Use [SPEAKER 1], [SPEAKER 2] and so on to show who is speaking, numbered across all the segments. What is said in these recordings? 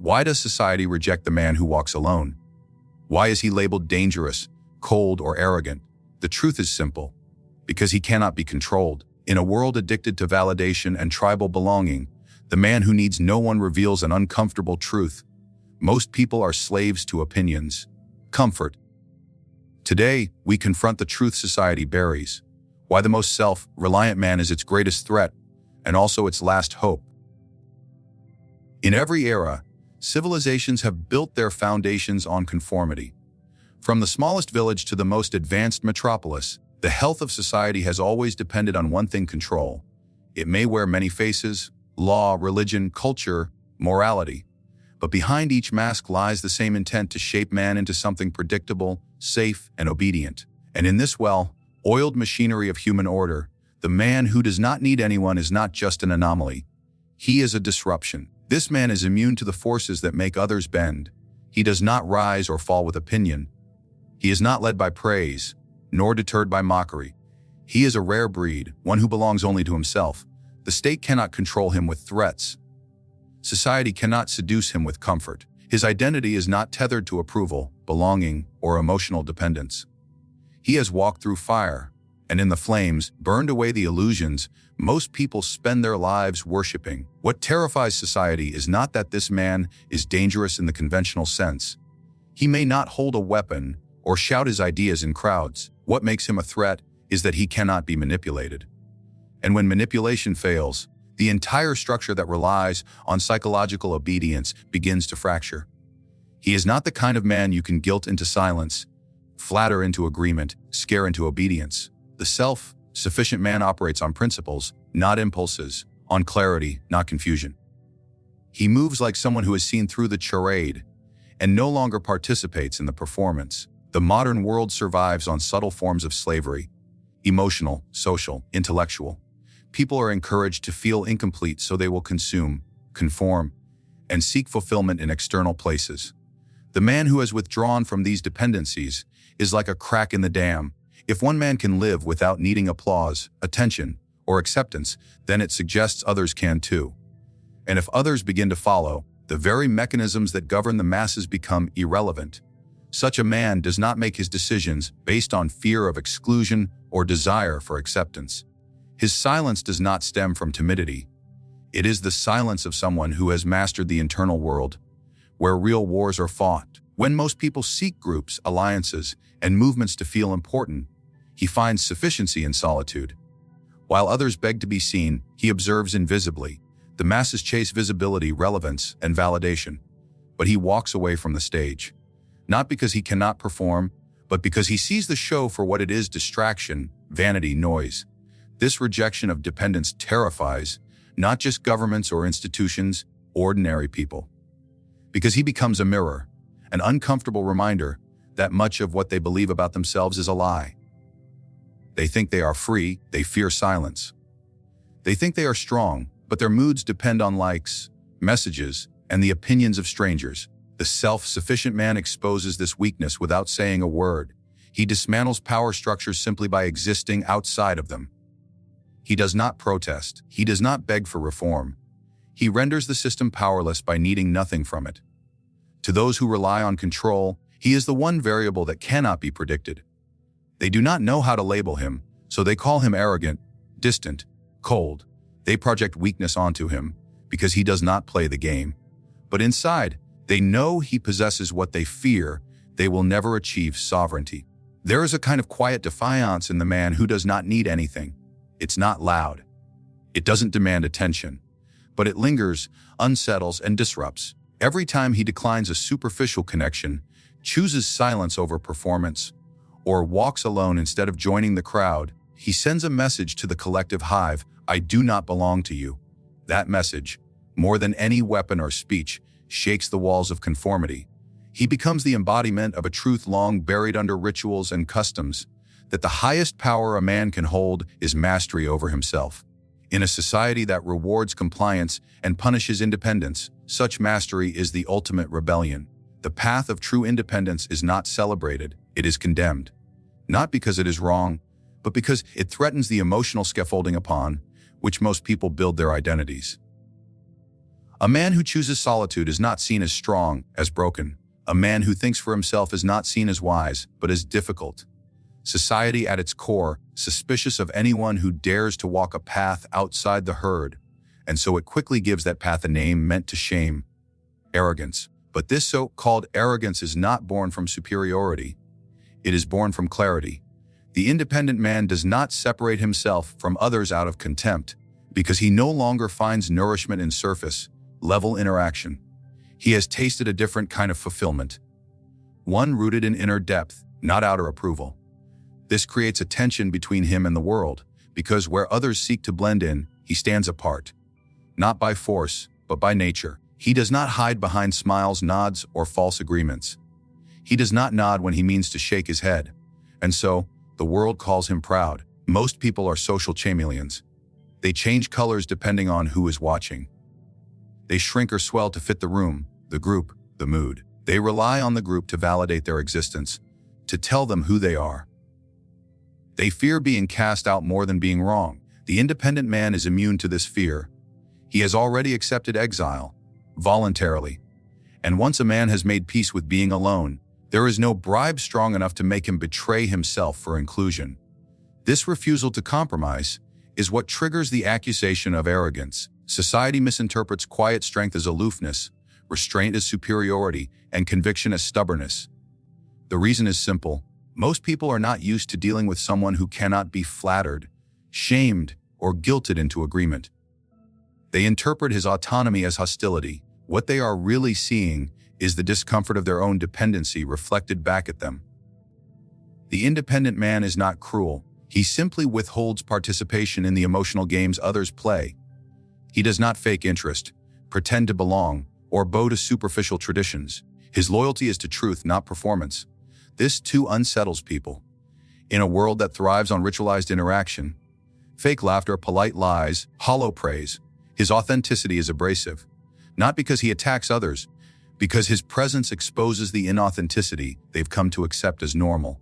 [SPEAKER 1] Why does society reject the man who walks alone? Why is he labeled dangerous, cold, or arrogant? The truth is simple. Because he cannot be controlled. In a world addicted to validation and tribal belonging, the man who needs no one reveals an uncomfortable truth. Most people are slaves to opinions. Comfort. Today, we confront the truth society buries. Why the most self-reliant man is its greatest threat, and also its last hope. In every era, civilizations have built their foundations on conformity. From the smallest village to the most advanced metropolis, the health of society has always depended on one thing: control. It may wear many faces: law, religion, culture, morality. But behind each mask lies the same intent: to shape man into something predictable, safe, and obedient. And in this well-oiled machinery of human order, the man who does not need anyone is not just an anomaly. He is a disruption. This man is immune to the forces that make others bend. He does not rise or fall with opinion. He is not led by praise, nor deterred by mockery. He is a rare breed, one who belongs only to himself. The state cannot control him with threats. Society cannot seduce him with comfort. His identity is not tethered to approval, belonging, or emotional dependence. He has walked through fire, and in the flames, burned away the illusions most people spend their lives worshiping. What terrifies society is not that this man is dangerous in the conventional sense. He may not hold a weapon or shout his ideas in crowds. What makes him a threat is that he cannot be manipulated. And when manipulation fails, the entire structure that relies on psychological obedience begins to fracture. He is not the kind of man you can guilt into silence, flatter into agreement, scare into obedience. The self-sufficient man operates on principles, not impulses, on clarity, not confusion. He moves like someone who has seen through the charade and no longer participates in the performance. The modern world survives on subtle forms of slavery: emotional, social, intellectual. People are encouraged to feel incomplete, so they will consume, conform, and seek fulfillment in external places. The man who has withdrawn from these dependencies is like a crack in the dam. If one man can live without needing applause, attention, or acceptance, then it suggests others can too. And if others begin to follow, the very mechanisms that govern the masses become irrelevant. Such a man does not make his decisions based on fear of exclusion or desire for acceptance. His silence does not stem from timidity. It is the silence of someone who has mastered the internal world, where real wars are fought. When most people seek groups, alliances, and movements to feel important, he finds sufficiency in solitude. While others beg to be seen, he observes invisibly. The masses chase visibility, relevance, and validation. But he walks away from the stage. Not because he cannot perform, but because he sees the show for what it is: distraction, vanity, noise. This rejection of dependence terrifies not just governments or institutions, ordinary people. Because he becomes a mirror, an uncomfortable reminder that much of what they believe about themselves is a lie. They think they are free, they fear silence. They think they are strong, but their moods depend on likes, messages, and the opinions of strangers. The self-sufficient man exposes this weakness without saying a word. He dismantles power structures simply by existing outside of them. He does not protest. He does not beg for reform. He renders the system powerless by needing nothing from it. To those who rely on control, he is the one variable that cannot be predicted. They do not know how to label him, so they call him arrogant, distant, cold. They project weakness onto him because he does not play the game. But inside, they know he possesses what they fear. They will never achieve sovereignty. There is a kind of quiet defiance in the man who does not need anything. It's not loud. It doesn't demand attention. But it lingers, unsettles, and disrupts. Every time he declines a superficial connection, chooses silence over performance, or walks alone instead of joining the crowd, he sends a message to the collective hive: I do not belong to you. That message, more than any weapon or speech, shakes the walls of conformity. He becomes the embodiment of a truth long buried under rituals and customs, that the highest power a man can hold is mastery over himself. In a society that rewards compliance and punishes independence, such mastery is the ultimate rebellion. The path of true independence is not celebrated, it is condemned. Not because it is wrong, but because it threatens the emotional scaffolding upon which most people build their identities. A man who chooses solitude is not seen as strong, as broken. A man who thinks for himself is not seen as wise, but as difficult. Society at its core, suspicious of anyone who dares to walk a path outside the herd, and so it quickly gives that path a name meant to shame: arrogance. But this so-called arrogance is not born from superiority. It is born from clarity. The independent man does not separate himself from others out of contempt, because he no longer finds nourishment in surface-level interaction. He has tasted a different kind of fulfillment, one rooted in inner depth, not outer approval. This creates a tension between him and the world, because where others seek to blend in, he stands apart. Not by force, but by nature. He does not hide behind smiles, nods, or false agreements. He does not nod when he means to shake his head. And so, the world calls him proud. Most people are social chameleons. They change colors depending on who is watching. They shrink or swell to fit the room, the group, the mood. They rely on the group to validate their existence, to tell them who they are. They fear being cast out more than being wrong. The independent man is immune to this fear. He has already accepted exile, voluntarily. And once a man has made peace with being alone, there is no bribe strong enough to make him betray himself for inclusion. This refusal to compromise is what triggers the accusation of arrogance. Society misinterprets quiet strength as aloofness, restraint as superiority, and conviction as stubbornness. The reason is simple. Most people are not used to dealing with someone who cannot be flattered, shamed, or guilted into agreement. They interpret his autonomy as hostility. What they are really seeing is the discomfort of their own dependency reflected back at them. The independent man is not cruel. He simply withholds participation in the emotional games others play. He does not fake interest, pretend to belong, or bow to superficial traditions. His loyalty is to truth, not performance. This too unsettles people. In a world that thrives on ritualized interaction, fake laughter, polite lies, hollow praise, his authenticity is abrasive. Not because he attacks others, because his presence exposes the inauthenticity they've come to accept as normal.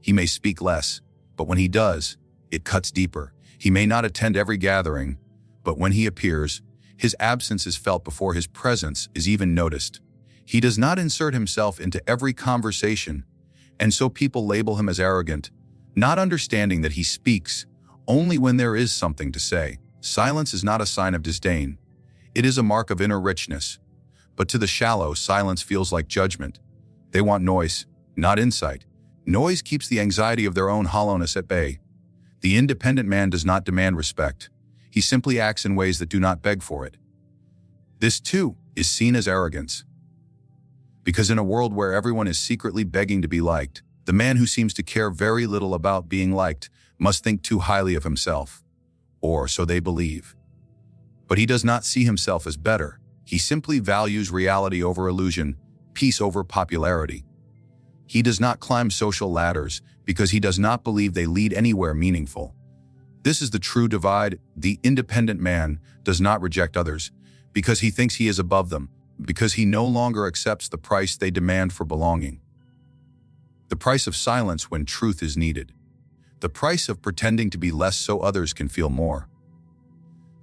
[SPEAKER 1] He may speak less, but when he does, it cuts deeper. He may not attend every gathering, but when he appears, his absence is felt before his presence is even noticed. He does not insert himself into every conversation, and so people label him as arrogant, not understanding that he speaks only when there is something to say. Silence is not a sign of disdain. It is a mark of inner richness. But to the shallow, silence feels like judgment. They want noise, not insight. Noise keeps the anxiety of their own hollowness at bay. The independent man does not demand respect. He simply acts in ways that do not beg for it. This, too, is seen as arrogance. Because in a world where everyone is secretly begging to be liked, the man who seems to care very little about being liked must think too highly of himself. Or so they believe. But he does not see himself as better. He simply values reality over illusion, peace over popularity. He does not climb social ladders because he does not believe they lead anywhere meaningful. This is the true divide. The independent man does not reject others because he thinks he is above them, because he no longer accepts the price they demand for belonging. The price of silence when truth is needed. The price of pretending to be less so others can feel more.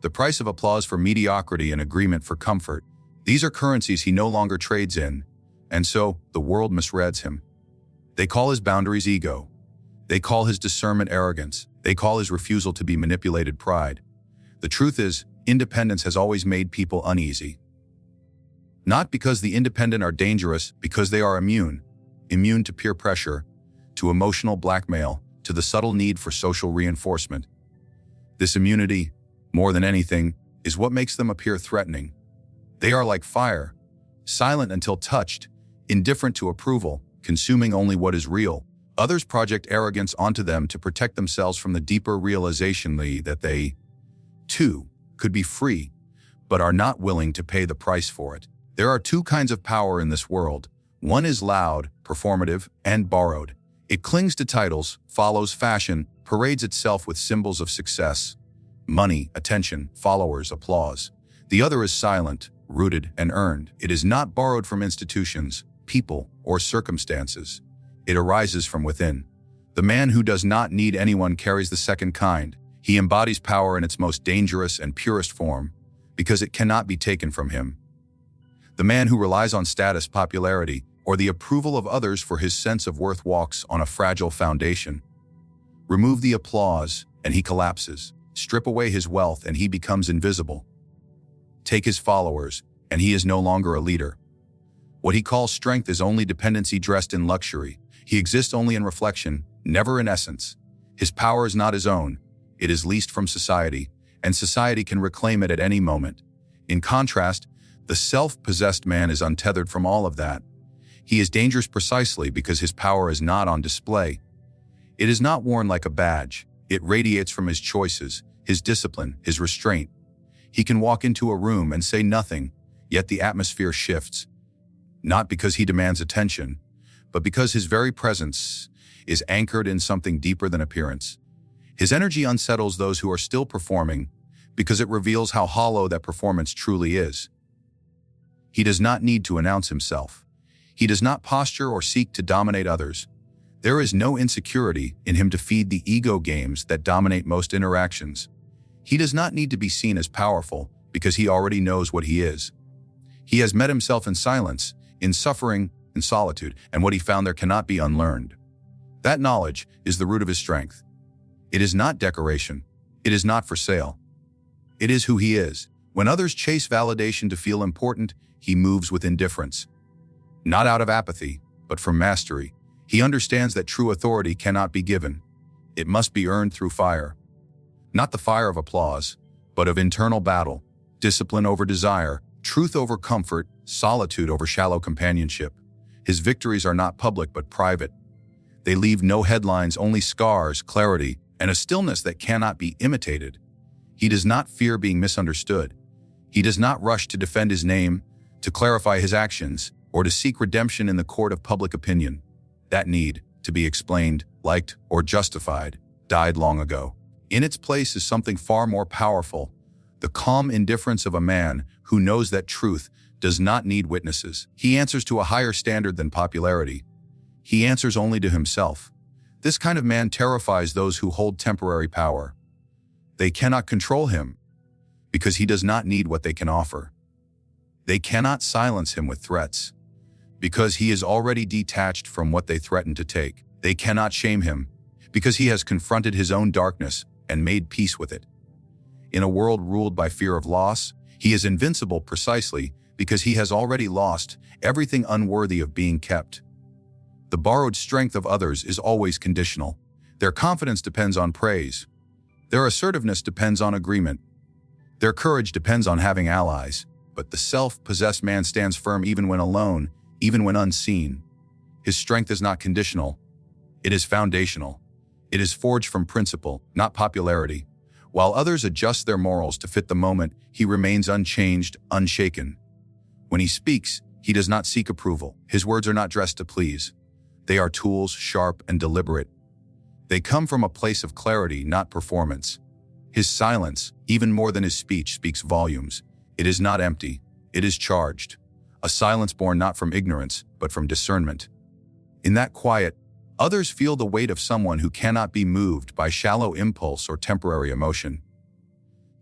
[SPEAKER 1] The price of applause for mediocrity and agreement for comfort. These are currencies he no longer trades in, and so the world misreads him. They call his boundaries ego. They call his discernment arrogance. They call his refusal to be manipulated pride. The truth is, independence has always made people uneasy. Not because the independent are dangerous, because they are immune to peer pressure, to emotional blackmail, to the subtle need for social reinforcement. This immunity, more than anything, is what makes them appear threatening. They are like fire, silent until touched, indifferent to approval, consuming only what is real. Others project arrogance onto them to protect themselves from the deeper realization that they, too, could be free, but are not willing to pay the price for it. There are two kinds of power in this world. One is loud, performative, and borrowed. It clings to titles, follows fashion, parades itself with symbols of success, money, attention, followers, applause. The other is silent, rooted, and earned. It is not borrowed from institutions, people, or circumstances. It arises from within. The man who does not need anyone carries the second kind. He embodies power in its most dangerous and purest form, because it cannot be taken from him. The man who relies on status, popularity, or the approval of others for his sense of worth walks on a fragile foundation. Remove the applause, and he collapses. Strip away his wealth, and he becomes invisible. Take his followers, and he is no longer a leader. What he calls strength is only dependency dressed in luxury. He exists only in reflection, never in essence. His power is not his own. It is leased from society, and society can reclaim it at any moment. In contrast, the self-possessed man is untethered from all of that. He is dangerous precisely because his power is not on display. It is not worn like a badge. It radiates from his choices, his discipline, his restraint. He can walk into a room and say nothing, yet the atmosphere shifts. Not because he demands attention, but because his very presence is anchored in something deeper than appearance. His energy unsettles those who are still performing because it reveals how hollow that performance truly is. He does not need to announce himself. He does not posture or seek to dominate others. There is no insecurity in him to feed the ego games that dominate most interactions. He does not need to be seen as powerful because he already knows what he is. He has met himself in silence, in suffering, in solitude, and what he found there cannot be unlearned. That knowledge is the root of his strength. It is not decoration. It is not for sale. It is who he is. When others chase validation to feel important, he moves with indifference. Not out of apathy, but from mastery. He understands that true authority cannot be given. It must be earned through fire. Not the fire of applause, but of internal battle, discipline over desire, truth over comfort, solitude over shallow companionship. His victories are not public but private. They leave no headlines, only scars, clarity, and a stillness that cannot be imitated. He does not fear being misunderstood. He does not rush to defend his name, to clarify his actions, or to seek redemption in the court of public opinion. That need, to be explained, liked, or justified, died long ago. In its place is something far more powerful, the calm indifference of a man who knows that truth does not need witnesses. He answers to a higher standard than popularity. He answers only to himself. This kind of man terrifies those who hold temporary power. They cannot control him because he does not need what they can offer. They cannot silence him with threats because he is already detached from what they threaten to take. They cannot shame him because he has confronted his own darkness and made peace with it. In a world ruled by fear of loss, he is invincible precisely because he has already lost everything unworthy of being kept. The borrowed strength of others is always conditional. Their confidence depends on praise. Their assertiveness depends on agreement. Their courage depends on having allies. But the self-possessed man stands firm even when alone, even when unseen. His strength is not conditional. It is foundational. It is forged from principle, not popularity. While others adjust their morals to fit the moment, he remains unchanged, unshaken. When he speaks, he does not seek approval. His words are not dressed to please. They are tools, sharp and deliberate. They come from a place of clarity, not performance. His silence, even more than his speech, speaks volumes. It is not empty. It is charged. A silence born not from ignorance, but from discernment. In that quiet, others feel the weight of someone who cannot be moved by shallow impulse or temporary emotion.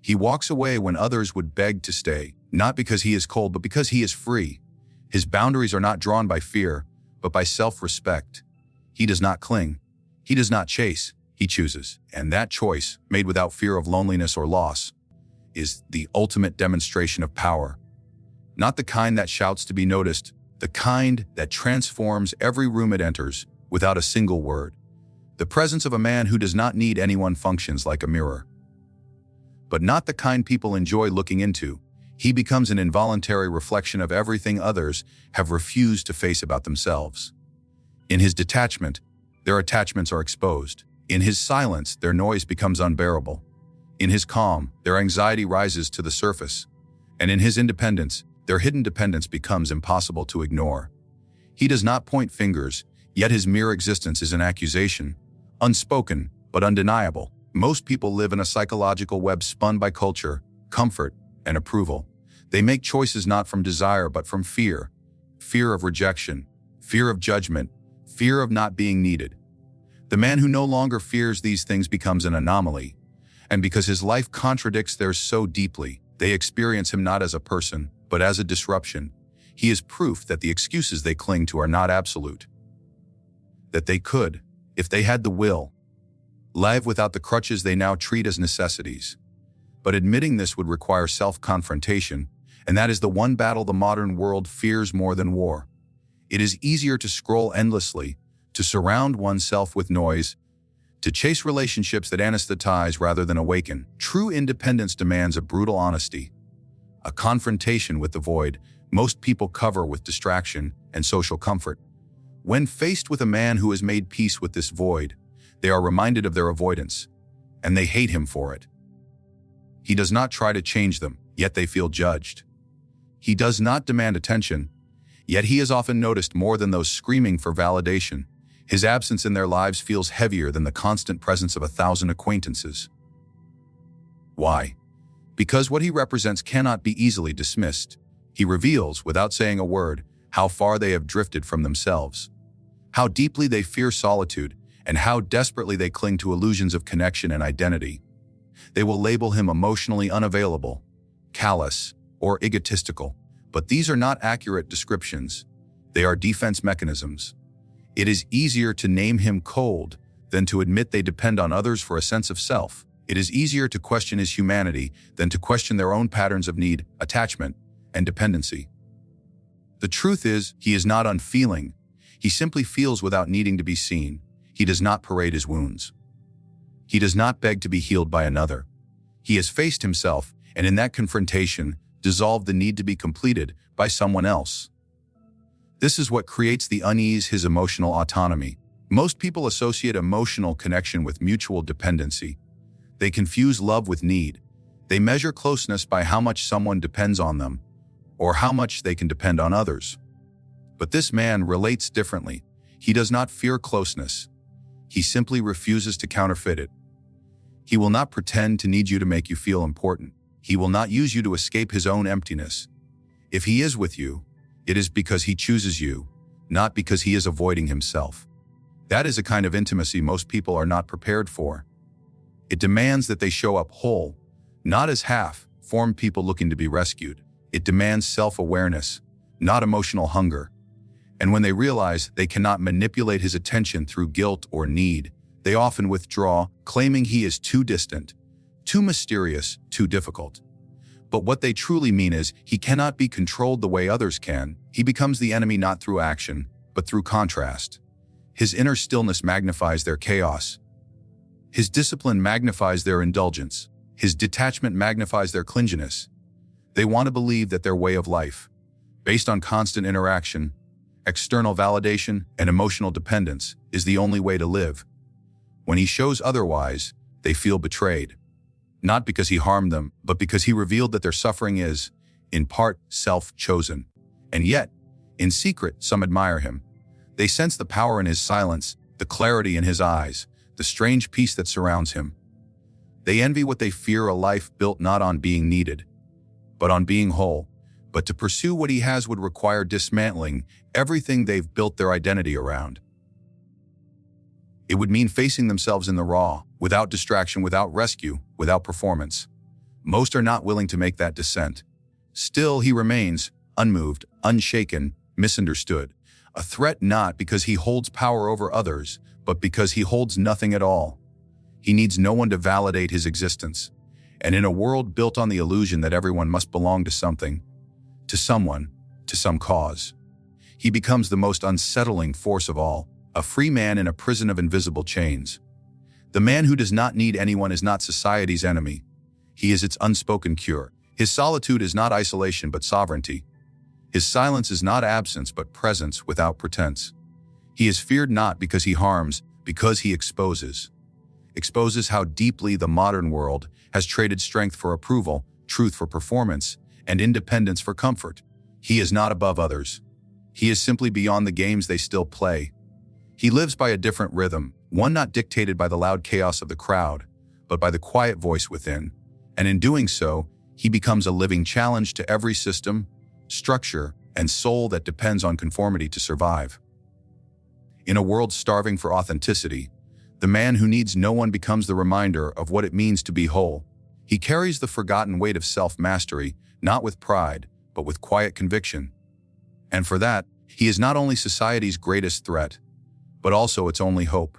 [SPEAKER 1] He walks away when others would beg to stay, not because he is cold, but because he is free. His boundaries are not drawn by fear, but by self-respect. He does not cling. He does not chase. He chooses. And that choice, made without fear of loneliness or loss, is the ultimate demonstration of power. Not the kind that shouts to be noticed, the kind that transforms every room it enters without a single word. The presence of a man who does not need anyone functions like a mirror. But not the kind people enjoy looking into. He becomes an involuntary reflection of everything others have refused to face about themselves. In his detachment, their attachments are exposed. In his silence, their noise becomes unbearable. In his calm, their anxiety rises to the surface. And in his independence, their hidden dependence becomes impossible to ignore. He does not point fingers, yet his mere existence is an accusation, unspoken but undeniable. Most people live in a psychological web spun by culture, comfort, and approval. They make choices not from desire but from fear. Fear of rejection, fear of judgment, fear of not being needed. The man who no longer fears these things becomes an anomaly. And because his life contradicts theirs so deeply, They experience him not as a person, but as a disruption. He is proof that the excuses they cling to are not absolute. That they could, if they had the will, live without the crutches they now treat as necessities. But admitting this would require self-confrontation, and that is the one battle the modern world fears more than war. It is easier to scroll endlessly, to surround oneself with noise, to chase relationships that anesthetize rather than awaken. True independence demands a brutal honesty, a confrontation with the void most people cover with distraction and social comfort. When faced with a man who has made peace with this void, they are reminded of their avoidance, and they hate him for it. He does not try to change them, yet they feel judged. He does not demand attention, yet he is often noticed more than those screaming for validation. His absence in their lives feels heavier than the constant presence of 1,000 acquaintances. Why? Because what he represents cannot be easily dismissed. He reveals, without saying a word, how far they have drifted from themselves, how deeply they fear solitude, and how desperately they cling to illusions of connection and identity. They will label him emotionally unavailable, callous, or egotistical, but these are not accurate descriptions. They are defense mechanisms. It is easier to name him cold than to admit they depend on others for a sense of self. It is easier to question his humanity than to question their own patterns of need, attachment, and dependency. The truth is, he is not unfeeling. He simply feels without needing to be seen. He does not parade his wounds. He does not beg to be healed by another. He has faced himself, and in that confrontation, dissolved the need to be completed by someone else. This is what creates the unease, his emotional autonomy. Most people associate emotional connection with mutual dependency. They confuse love with need. They measure closeness by how much someone depends on them, or how much they can depend on others. But this man relates differently. He does not fear closeness. He simply refuses to counterfeit it. He will not pretend to need you to make you feel important. He will not use you to escape his own emptiness. If he is with you, it is because he chooses you, not because he is avoiding himself. That is a kind of intimacy most people are not prepared for. It demands that they show up whole, not as half-formed people looking to be rescued. It demands self-awareness, not emotional hunger. And when they realize they cannot manipulate his attention through guilt or need, they often withdraw, claiming he is too distant, too mysterious, too difficult. But what they truly mean is, he cannot be controlled the way others can. He becomes the enemy not through action, but through contrast. His inner stillness magnifies their chaos. His discipline magnifies their indulgence. His detachment magnifies their clinginess. They want to believe that their way of life, based on constant interaction, external validation, and emotional dependence, is the only way to live. When he shows otherwise, they feel betrayed. Not because he harmed them, but because he revealed that their suffering is, in part, self-chosen. And yet, in secret, some admire him. They sense the power in his silence, the clarity in his eyes, the strange peace that surrounds him. They envy what they fear, a life built not on being needed, but on being whole. But to pursue what he has would require dismantling everything they've built their identity around. It would mean facing themselves in the raw, without distraction, without rescue, without performance. Most are not willing to make that descent. Still, he remains unmoved, unshaken, misunderstood. A threat not because he holds power over others, but because he holds nothing at all. He needs no one to validate his existence. And in a world built on the illusion that everyone must belong to something, to someone, to some cause, he becomes the most unsettling force of all, a free man in a prison of invisible chains. The man who does not need anyone is not society's enemy. He is its unspoken cure. His solitude is not isolation but sovereignty. His silence is not absence but presence without pretense. He is feared not because he harms, because he exposes. Exposes how deeply the modern world has traded strength for approval, truth for performance, and independence for comfort. He is not above others. He is simply beyond the games they still play. He lives by a different rhythm, one not dictated by the loud chaos of the crowd, but by the quiet voice within. And in doing so, he becomes a living challenge to every system, structure, and soul that depends on conformity to survive. In a world starving for authenticity, the man who needs no one becomes the reminder of what it means to be whole. He carries the forgotten weight of self-mastery, not with pride, but with quiet conviction. And for that, he is not only society's greatest threat, but also its only hope.